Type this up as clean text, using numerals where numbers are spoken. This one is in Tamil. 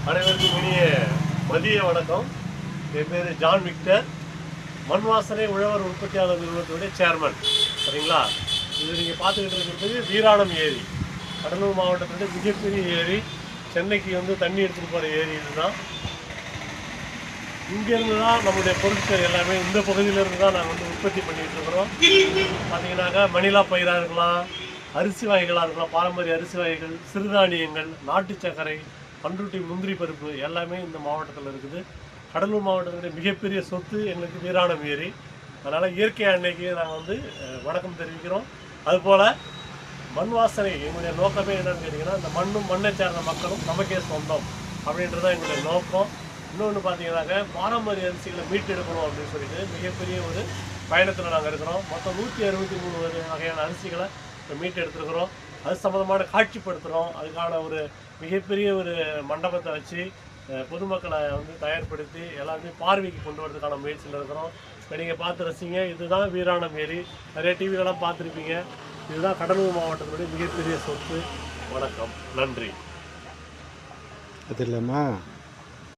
அனைவருக்கும் இனிய மதிய வணக்கம். என் பேர் ஜான் விக்டர், மண் வாசனை உழவர் உற்பத்தியாளர் நிறுவனத்துடைய சேர்மன். சரிங்களா? இது நீங்கள் பார்த்துக்கிட்டு இருக்கிறது வீராணம் ஏரி, கடலூர் மாவட்டத்துடைய மிகப்பெரிய ஏரி. சென்னைக்கு தண்ணி எடுத்துகிட்டு போகிற ஏரி இதுதான். இங்கேருந்து தான் நம்மளுடைய பொருட்கள் எல்லாமே இந்த பகுதியிலேருந்து தான் நாங்கள் உற்பத்தி பண்ணிகிட்டு இருக்கிறோம். பார்த்தீங்கன்னாக்கா மணிலா பயிராக இருக்கலாம், அரிசி வகைகளாக இருக்கலாம், பாரம்பரிய அரிசி வகைகள், சிறுதானியங்கள், நாட்டு சர்க்கரை, பண்ருட்டி முந்திரி பருப்பு எல்லாமே இந்த மாவட்டத்தில் இருக்குது. கடலூர் மாவட்டத்துடைய மிகப்பெரிய சொத்து எங்களுக்கு வீராணம் ஏரி. அதனால் இயற்கை அன்னைக்கு நாங்கள் வணக்கம் தெரிவிக்கிறோம். அதுபோல் மண் வாசனை எங்களுடைய நோக்கமே என்னன்னு கேட்டிங்கன்னா, இந்த மண்ணும் மண்ணை சேர்ந்த மக்களும் நமக்கே சொந்தம் அப்படின்றது தான் எங்களுடைய நோக்கம். இன்னொன்று பார்த்தீங்கன்னாக்க பாரம்பரிய அரிசிகளை மீட்டெடுக்கணும் அப்படின்னு சொல்லிட்டு மிகப்பெரிய ஒரு பயணத்தில் நாங்கள் இருக்கிறோம். மொத்தம் 163 வகையான அரிசிகளை இப்போ மீட்டெடுத்துருக்கிறோம். அது சம்மந்தமான காட்சிப்படுத்துகிறோம். அதுக்கான ஒரு மிகப்பெரிய ஒரு மண்டபத்தை வச்சு பொதுமக்களை தயார்படுத்தி எல்லாருமே பார்வைக்கு கொண்டு வரதுக்கான முயற்சியில் இருக்கிறோம். இப்போ நீங்கள் பார்த்து ரசிங்க. இதுதான் வீராணம் ஏரி. நிறைய டிவிலெலாம் பார்த்துருப்பீங்க. இதுதான் கடலூர் மாவட்டத்தினுடைய மிகப்பெரிய சொத்து. வணக்கம், நன்றி. அது இல்லைம்மா.